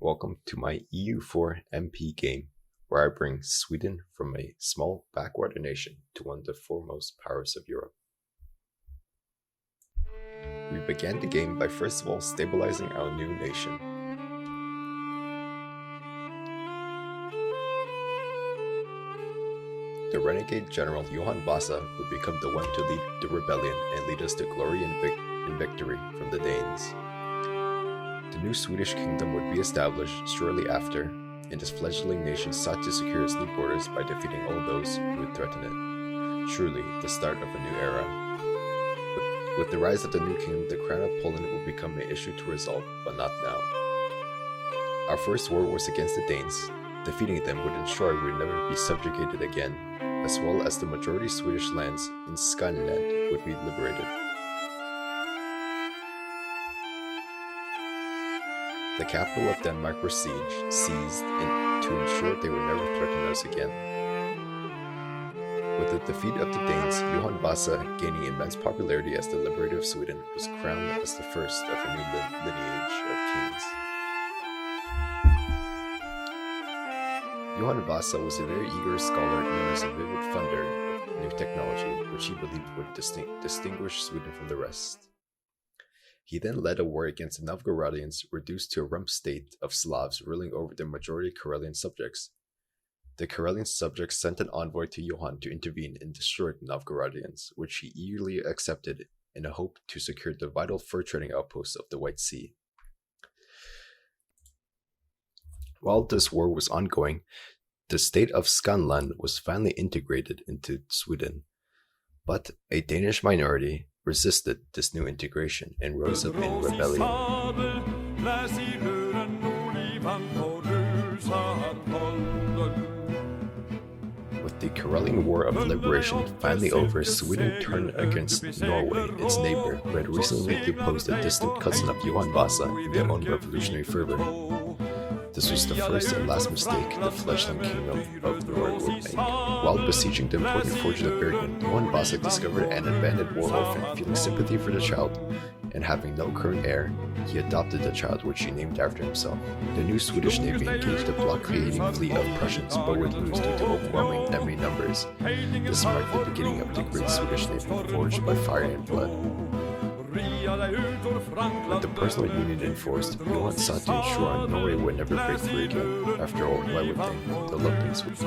Welcome to my EU4 MP game, where I bring Sweden from a small backwater nation to one of the foremost powers of Europe. We began the game by first of all stabilizing our new nation. The renegade general Johan Vasa would become the one to lead the rebellion and lead us to glory and victory from the Danes. The new Swedish kingdom would be established shortly after, and this fledgling nation sought to secure its new borders by defeating all those who would threaten it. Truly, the start of a new era. With the rise of the new kingdom, the crown of Poland would become an issue to resolve, but not now. Our first war was against the Danes. Defeating them would ensure we would never be subjugated again, as well as the majority Swedish lands in Scandinavia would be liberated. The capital of Denmark was seized to ensure they would never threaten us again. With the defeat of the Danes, Johan Vasa, gaining immense popularity as the liberator of Sweden, was crowned as the first of a new lineage of kings. Johan Vasa was a very eager scholar known as a vivid funder of new technology, which he believed would distinguish Sweden from the rest. He then led a war against the Novgorodians, reduced to a rump state of Slavs ruling over the majority Karelian subjects. The Karelian subjects sent an envoy to Johan to intervene and destroy the Novgorodians, which he eagerly accepted in a hope to secure the vital fur trading outposts of the White Sea. While this war was ongoing, the state of Skanland was finally integrated into Sweden, but a Danish minority resisted this new integration and rose up in rebellion. With the Karelian War of Liberation finally over, Sweden turned against Norway, its neighbor, who had recently deposed a distant cousin of Johan Vasa in their own revolutionary fervor. This was the first and last mistake the fledgling kingdom of Norway would make. While besieging the important fortress of Bergen, Johan Vasa discovered an abandoned war orphan. Feeling sympathy for the child, and having no current heir, he adopted the child, which he named after himself. The new Swedish navy engaged a blockading fleet of Prussians, but would lose due to overwhelming enemy numbers. This marked the beginning of the great Swedish navy, forged by fire and blood. With the personal union enforced, Johan sought to ensure Norway would never break free again. After all, why would they? The Lovelace would.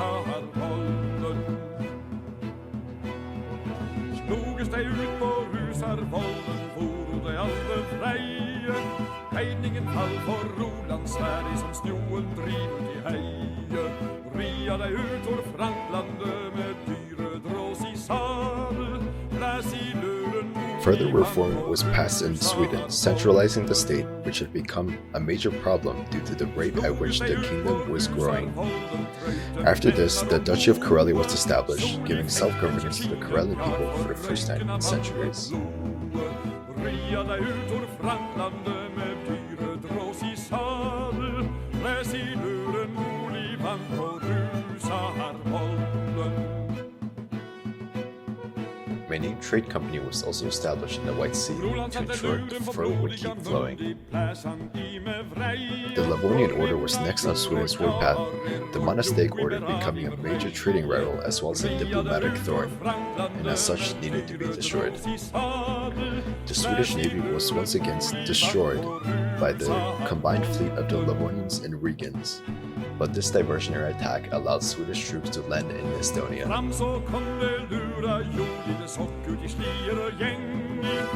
Further reform was passed in Sweden, centralizing the state, which had become a major problem due to the rate at which the kingdom was growing. After this, the Duchy of Karelia was established, giving self-governance to the Karelian people for the first time in centuries. A new trade company was also established in the White Sea to ensure the fur would keep flowing. The Livonian order was next on Sweden's warpath, the monastic order becoming a major trading rival as well as a diplomatic thorn, and as such needed to be destroyed. The Swedish navy was once again destroyed by the combined fleet of the Livonians and Regans, but this diversionary attack allowed Swedish troops to land in Estonia.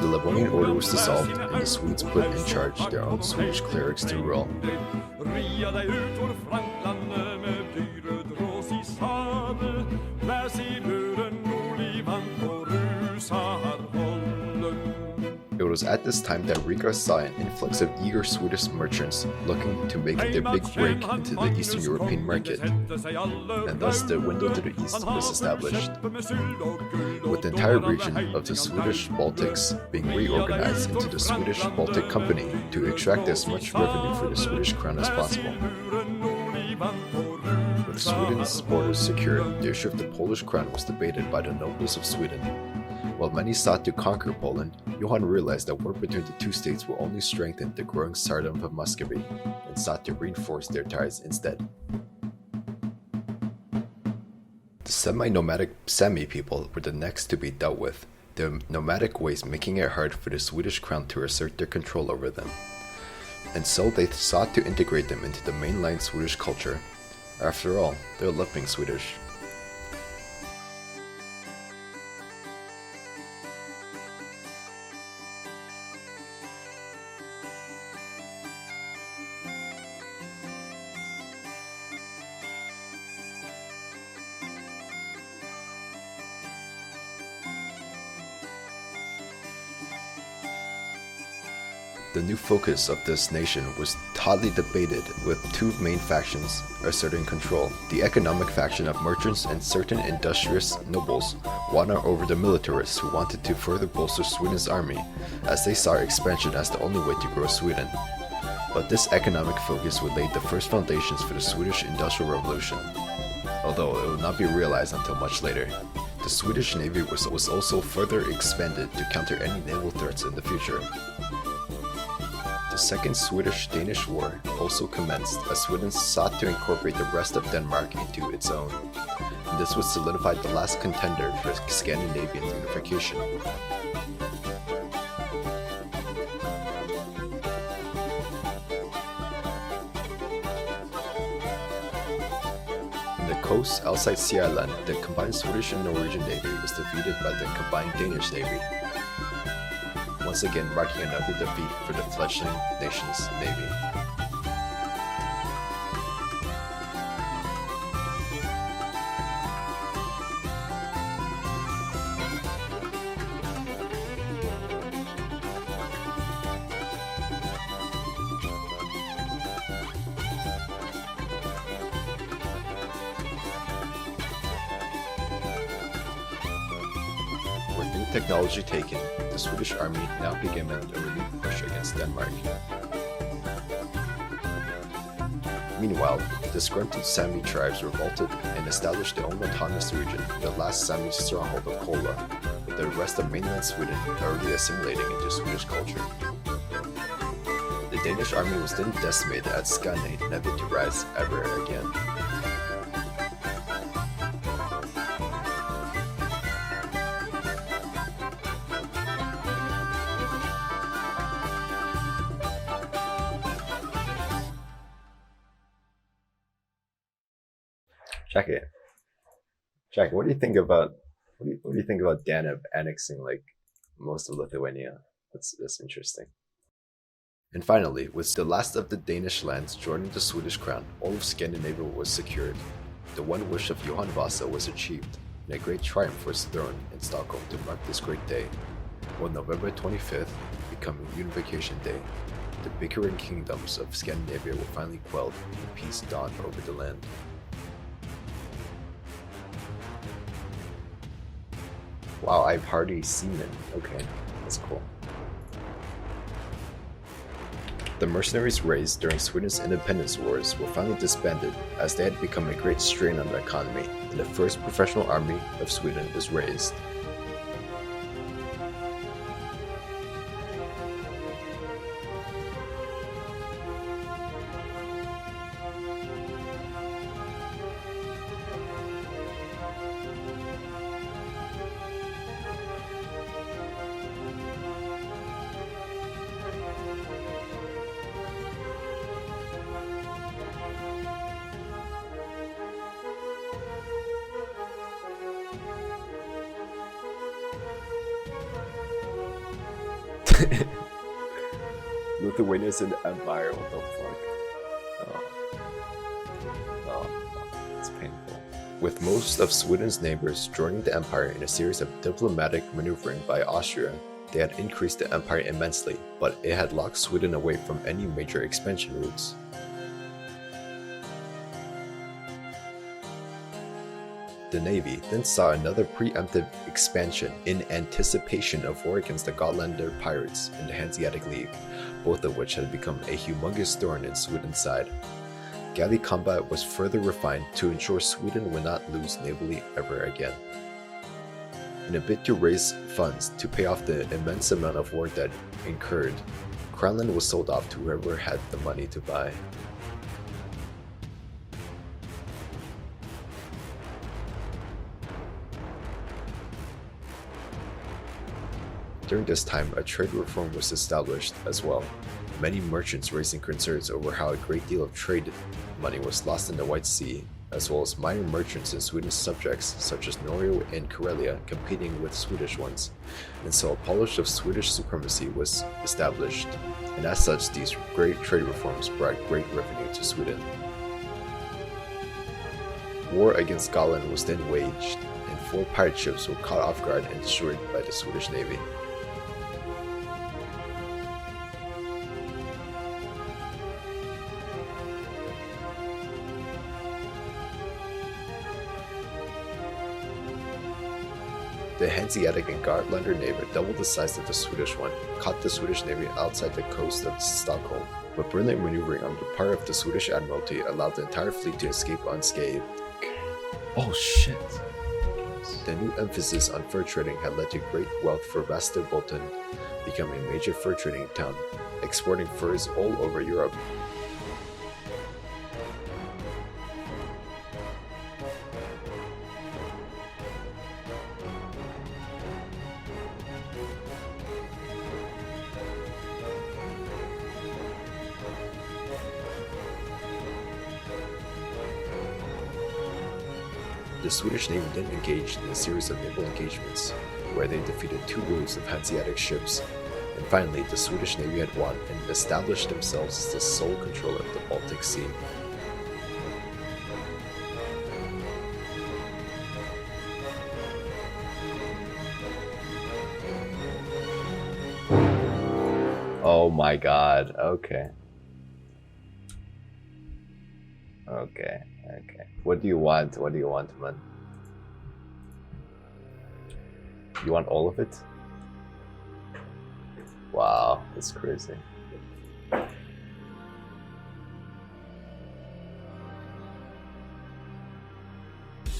The Livonian order was dissolved, and the Swedes put in charge their own Swedish clerics to rule. It was at this time that Riga saw an influx of eager Swedish merchants looking to make their big break into the Eastern European market, and thus the window to the east was established, with the entire region of the Swedish Baltics being reorganized into the Swedish Baltic Company to extract as much revenue for the Swedish crown as possible. With Sweden's borders secured, the issue of the Polish crown was debated by the nobles of Sweden. While many sought to conquer Poland, Johan realized that war between the two states will only strengthen the growing Tsardom of Muscovy, and sought to reinforce their ties instead. The semi-nomadic Sami people were the next to be dealt with, their nomadic ways making it hard for the Swedish crown to assert their control over them. And so they sought to integrate them into the mainline Swedish culture. After all, they love being Swedish. The new focus of this nation was hotly debated, with two main factions asserting control. The economic faction of merchants and certain industrious nobles won over the militarists who wanted to further bolster Sweden's army, as they saw expansion as the only way to grow Sweden. But this economic focus would lay the first foundations for the Swedish Industrial Revolution, although it would not be realized until much later. The Swedish Navy was also further expanded to counter any naval threats in the future. The Second Swedish-Danish War also commenced as Sweden sought to incorporate the rest of Denmark into its own, and this would solidify the last contender for Scandinavian unification. In the coast outside Sealand, the combined Swedish and Norwegian Navy was defeated by the combined Danish Navy, once again marking another defeat for the fledgling nation's navy. With new technology taken, the Swedish army now began a renewed push against Denmark. Meanwhile, disgruntled Sami tribes revolted and established their own autonomous region, the last Sami stronghold of Kola, with the rest of mainland Sweden already assimilating into Swedish culture. The Danish army was then decimated at Skane, never to rise ever again. Jackie, what do you think about Danube annexing like most of Lithuania? That's interesting. And finally, with the last of the Danish lands joining the Swedish crown, all of Scandinavia was secured. The one wish of Johan Vasa was achieved, and a great triumph was thrown in Stockholm to mark this great day. On November 25th, becoming Unification Day, the bickering kingdoms of Scandinavia were finally quelled and peace dawned over the land. Wow, I've hardy seamen. Okay, that's cool. The mercenaries raised during Sweden's independence wars were finally disbanded as they had become a great strain on the economy, and the first professional army of Sweden was raised. Lithuania's an empire, what the fuck? Oh, it's painful. With most of Sweden's neighbors joining the empire in a series of diplomatic maneuvering by Austria, they had increased the empire immensely, but it had locked Sweden away from any major expansion routes. The navy then saw another preemptive expansion in anticipation of war against the Gotlander pirates and the Hanseatic League, both of which had become a humongous thorn in Sweden's side. Galley combat was further refined to ensure Sweden would not lose navally ever again. In a bid to raise funds to pay off the immense amount of war debt incurred, Crown land was sold off to whoever had the money to buy. During this time, a trade reform was established as well, many merchants raising concerns over how a great deal of trade money was lost in the White Sea, as well as minor merchants in Sweden's subjects such as Norway and Karelia competing with Swedish ones, and so a policy of Swedish supremacy was established, and as such these great trade reforms brought great revenue to Sweden. War against Scotland was then waged, and 4 pirate ships were caught off guard and destroyed by the Swedish Navy. The Hanseatic and Gotlander navy doubled the size of the Swedish one, caught the Swedish Navy outside the coast of Stockholm, but brilliant maneuvering on the part of the Swedish Admiralty allowed the entire fleet to escape unscathed. Oh shit. The new emphasis on fur trading had led to great wealth for Västerbotten, becoming a major fur trading town, exporting furs all over Europe. The Swedish Navy then engaged in a series of naval engagements, where they defeated 2 waves of Hanseatic ships, and finally the Swedish Navy had won and established themselves as the sole controller of the Baltic Sea. Oh my god, okay. Okay. What do you want? What do you want, man? You want all of it? Wow, that's crazy.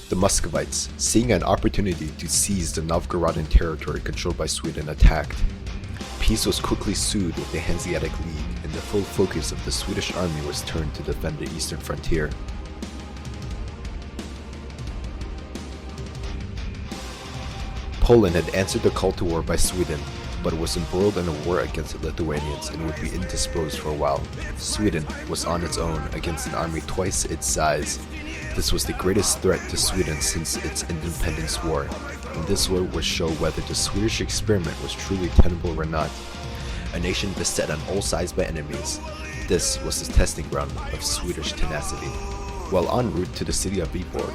The Muscovites, seeing an opportunity to seize the Novgorodan territory controlled by Sweden, attacked. Peace was quickly sued with the Hanseatic League, and the full focus of the Swedish army was turned to defend the eastern frontier. Poland had answered the call to war by Sweden, but was embroiled in a war against the Lithuanians and would be indisposed for a while. Sweden was on its own against an army twice its size. This was the greatest threat to Sweden since its independence war, and this war would show whether the Swedish experiment was truly tenable or not. A nation beset on all sides by enemies, this was the testing ground of Swedish tenacity. While en route to the city of Viborg,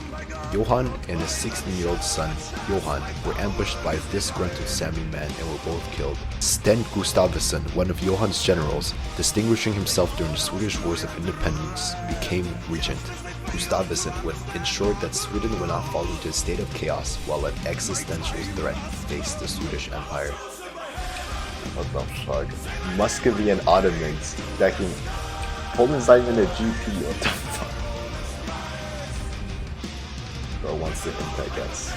Johan and his 16-year-old son, Johan, were ambushed by a disgruntled Sami man and were both killed. Sten Gustavsson, one of Johan's generals, distinguishing himself during the Swedish Wars of Independence, became regent. Gustavsson would ensure that Sweden would not fall into a state of chaos while an existential threat faced the Swedish Empire. What the fuck? Muscovy and Ottomans backing Poland's not even a GP, what the fuck? Bro wants to hint, I guess.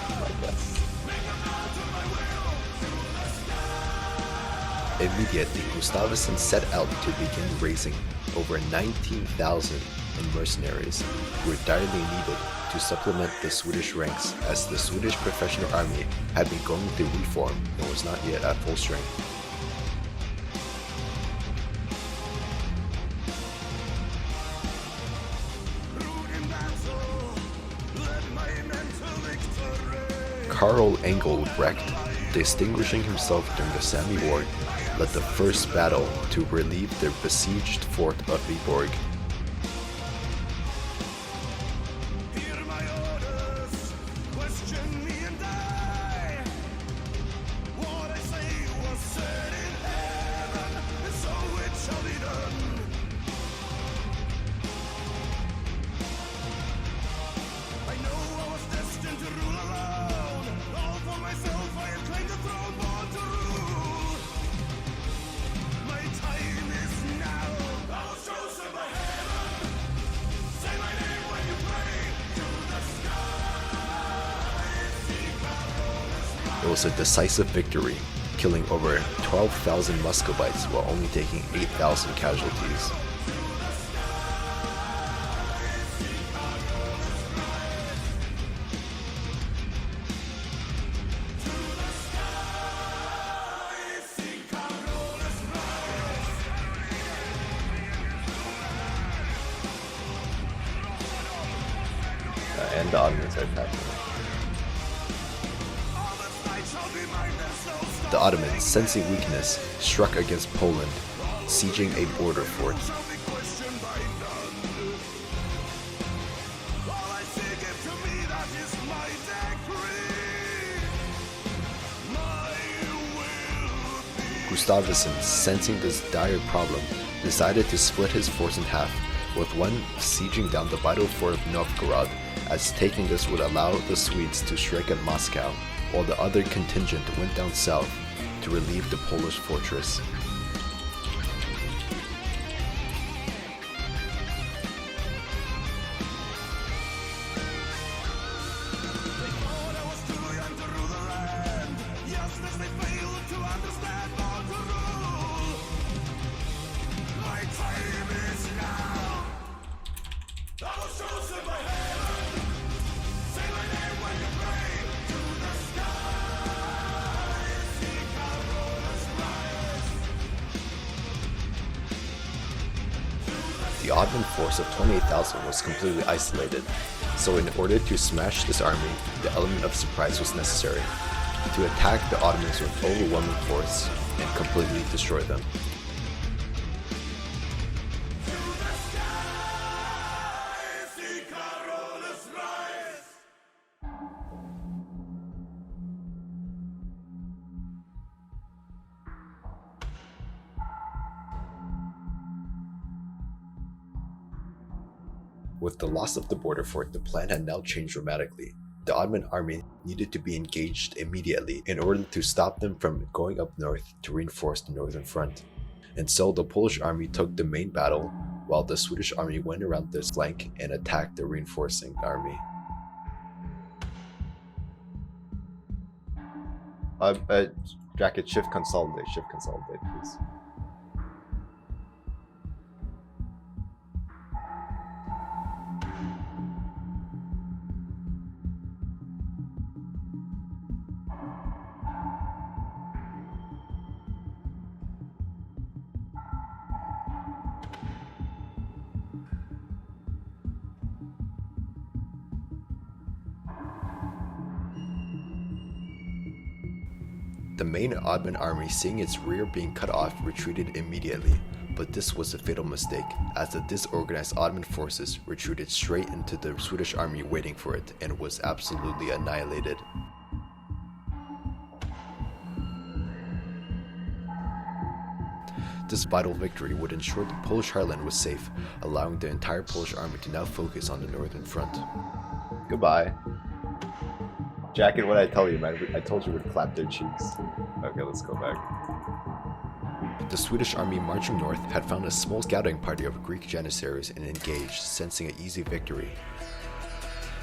I guess. Immediately, Gustavsson set out to begin raising over 19,000 mercenaries who were direly needed to supplement the Swedish ranks, as the Swedish professional army had been going through reform and was not yet at full strength. Karl Engelbrecht, distinguishing himself during the Sami War, led the first battle to relieve the besieged fort of Viborg. It was a decisive victory, killing over 12,000 Muscovites while only taking 8,000 casualties. And the Ottomans are attacking. The Ottomans, sensing weakness, struck against Poland, sieging a border fort. Gustavusson, sensing this dire problem, decided to split his force in half, with one sieging down the vital fort of Novgorod, as taking this would allow the Swedes to strike at Moscow, while the other contingent went down south to relieve the Polish fortress. The Ottoman force of 28,000 was completely isolated, so in order to smash this army, the element of surprise was necessary, to attack the Ottomans with overwhelming force and completely destroy them. With the loss of the border fort, the plan had now changed dramatically. The Ottoman army needed to be engaged immediately in order to stop them from going up north to reinforce the northern front. And so the Polish army took the main battle, while the Swedish army went around this flank and attacked the reinforcing army. Jacket, shift consolidate, please. The main Ottoman army, seeing its rear being cut off, retreated immediately, but this was a fatal mistake, as the disorganized Ottoman forces retreated straight into the Swedish army waiting for it and was absolutely annihilated. This vital victory would ensure the Polish heartland was safe, allowing the entire Polish army to now focus on the northern front. Goodbye. Jacket, what did I tell you, man? I told you we'd clap their cheeks. Okay, let's go back. The Swedish army marching north had found a small scouting party of Greek janissaries and engaged, sensing an easy victory.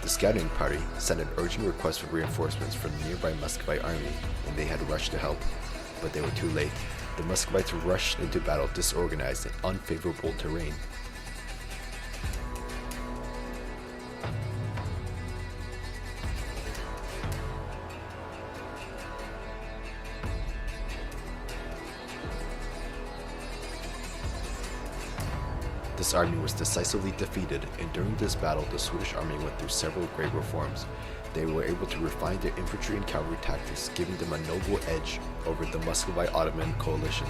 The scouting party sent an urgent request for reinforcements from the nearby Muscovite army, and they had rushed to help. But they were too late. The Muscovites rushed into battle disorganized in unfavorable terrain. This army was decisively defeated, and during this battle the Swedish army went through several great reforms. They were able to refine their infantry and cavalry tactics, giving them a noble edge over the Muscovite Ottoman coalition.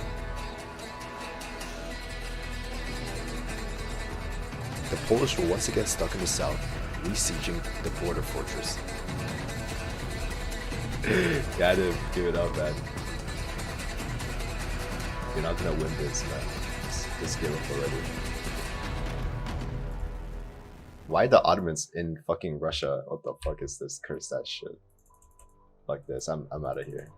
The Polish were once again stuck in the south, besieging the border fortress. Gotta give it up, man. You're not gonna win this, man. Just give up already. Why the Ottomans in fucking Russia? What the fuck is this? Curse that shit. Fuck this. I'm out of here.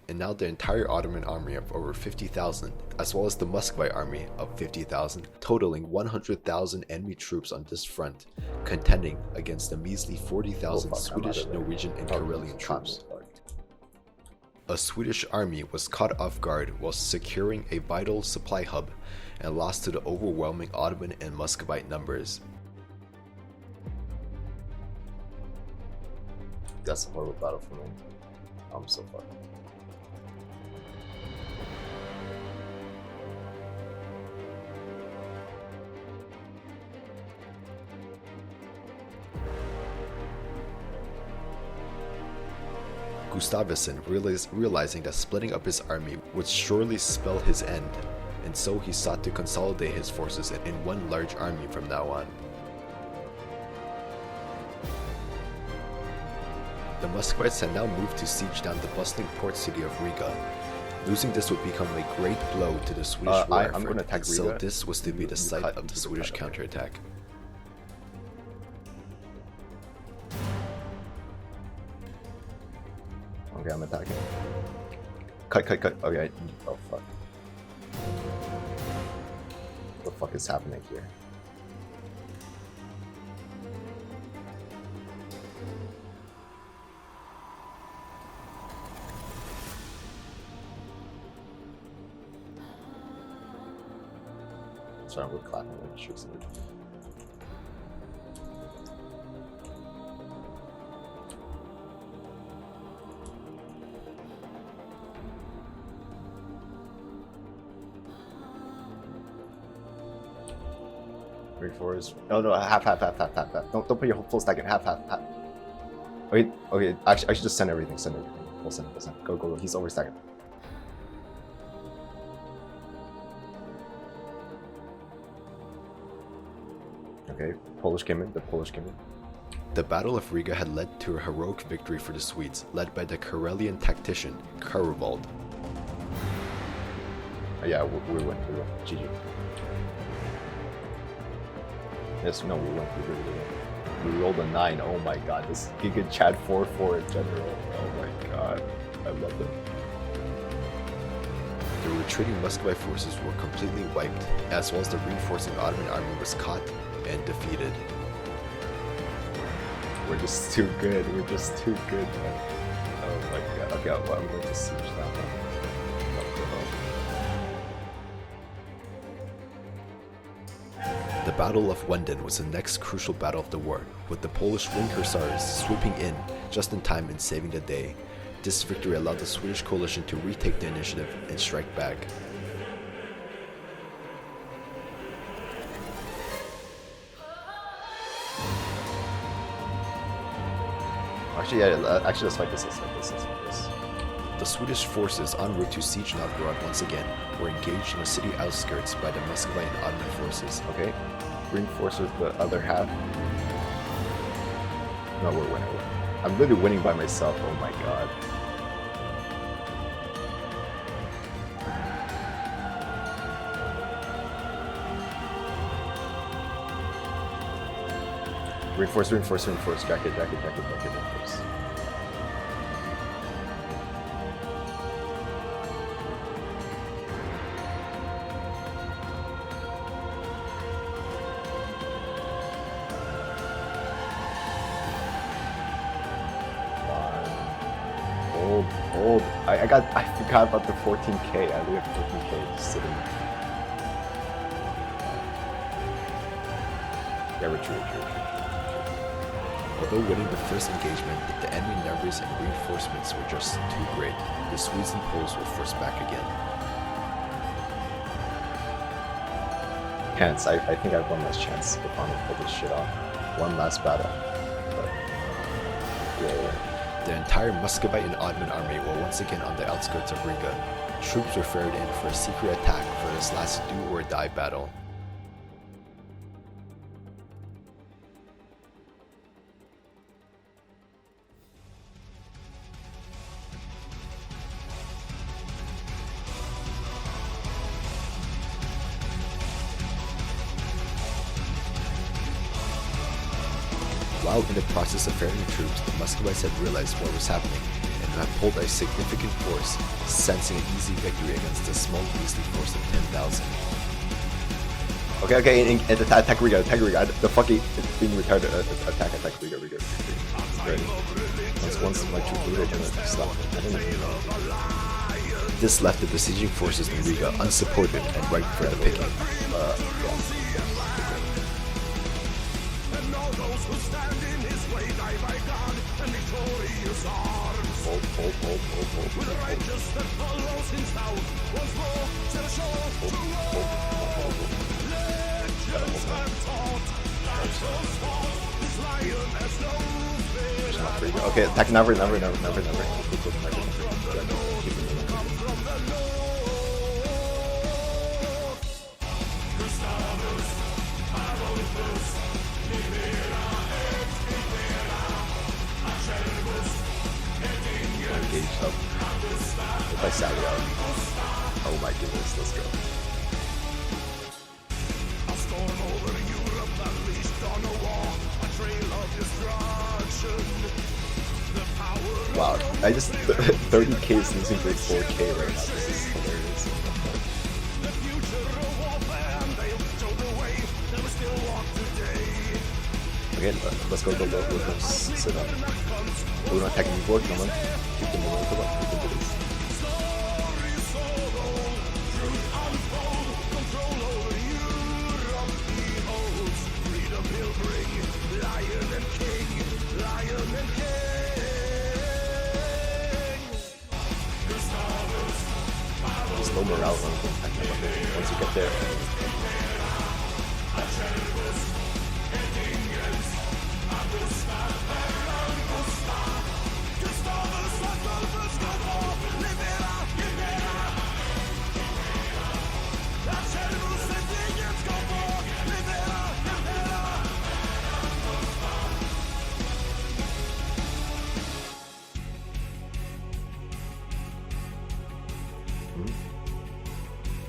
And now the entire Ottoman army of over 50,000, as well as the Muscovite army of 50,000, totaling 100,000 enemy troops on this front, contending against the measly 40,000 Swedish, Norwegian, and Karelian troops. A Swedish army was caught off guard while securing a vital supply hub and lost to the overwhelming Ottoman and Muscovite numbers. That's a horrible battle for me. I'm so fucked. Gustavusson, realizing that splitting up his army would surely spell his end, and so he sought to consolidate his forces in one large army from now on. The Muscovites had now moved to siege down the bustling port city of Riga. Losing this would become a great blow to the Swedish war I'm gonna attack effort, so Riga. this was to be the site of the Swedish okay. counterattack. Okay, I'm attacking. Cut. Okay, oh fuck. What the fuck is happening here? Sorry, we're clapping when it shoots me. Reinforce. Oh no, half. Don't put your full stack in. Half. Okay. Actually, I should just send everything. Full send. Go. He's overstacking. Okay, the Polish came in. The Battle of Riga had led to a heroic victory for the Swedes, led by the Karelian tactician, Karvold. Oh, yeah, we win. GG. Yes, no, we win. We really win. We rolled a 9. Oh my god, this Giga Chad 4-4 general. Oh my god, I love them. The retreating Muscovite forces were completely wiped, as well as the reinforcing Ottoman army was caught and defeated. We're just too good. Man. Oh my god. Okay, well, I'm going to siege that one. The Battle of Wenden was the next crucial battle of the war, with the Polish wing hussars swooping in just in time and saving the day. This victory allowed the Swedish coalition to retake the initiative and strike back. Actually, yeah, let's fight this. The Swedish forces en route to siege Novgorod once again were engaged in the city outskirts by the Muscovite and Ottoman forces. Okay, reinforces the other half. No, we're winning. I'm literally winning by myself. Oh my god. Reinforce. Jacket, reinforce. Hold. I forgot about the 14k. I only have 14k just sitting. Yeah, retreat. Although winning the first engagement, the enemy numbers and reinforcements were just too great. The Swedes and Poles were forced back again. Hence, I think I have one last chance if I'm gonna pull this shit off. One last battle. But, yeah. The entire Muscovite and Ottoman army were once again on the outskirts of Riga. Troops were ferried in for a secret attack for this last do-or-die battle. While in the process of ferrying troops, the Muscovites had realized what was happening and had pulled a significant force, sensing an easy victory against a small measly force of 10,000. Okay, okay, and attack Riga, attack Riga. The fucking it's being retarded. Attack Riga, Riga. Ready. Once my troops leave, they're gonna stop. I don't know. This left the besieging forces in Riga unsupported and ripe for the picking. Yeah. Okay, attack never. Engaged up. If I sally out. Oh my goodness, let's go. Wow, I just 30k is losing for 4k right now. This is hilarious. Okay, let's go. Let's sit up. We're not attacking the board. Come on, keep them moving. Come on, we can do this. There's no morale on them. Once you get there.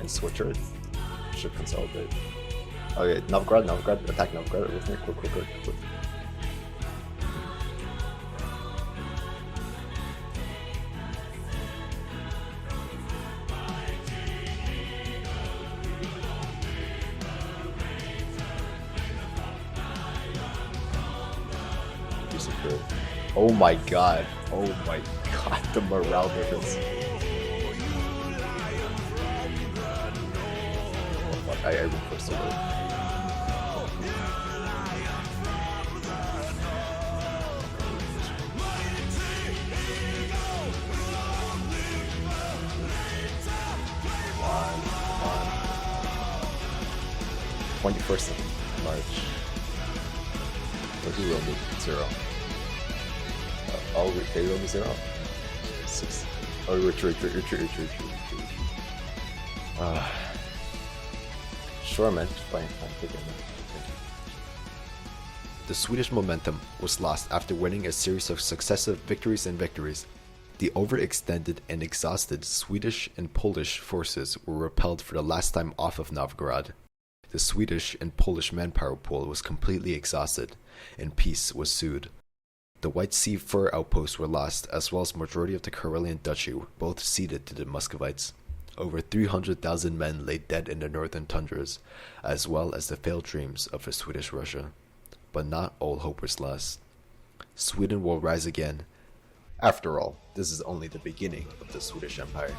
And Switcher should consolidate. Okay, Novgorod, attack Novgorod with me, quick. Oh my god, the morale difference. I reinforced the word. One. 21st of March. What do you roll me? 0. Oh, they roll me 0? 6. Oh, retreat. Sure, man. Fine. Take it. The Swedish momentum was lost after winning a series of successive victories. The overextended and exhausted Swedish and Polish forces were repelled for the last time off of Novgorod. The Swedish and Polish manpower pool was completely exhausted, and peace was sued. The White Sea fur outposts were lost, as well as majority of the Karelian Duchy, both ceded to the Muscovites. Over 300,000 men lay dead in the northern tundras, as well as the failed dreams of a Swedish Russia. But not all hope was lost. Sweden will rise again. After all, this is only the beginning of the Swedish Empire.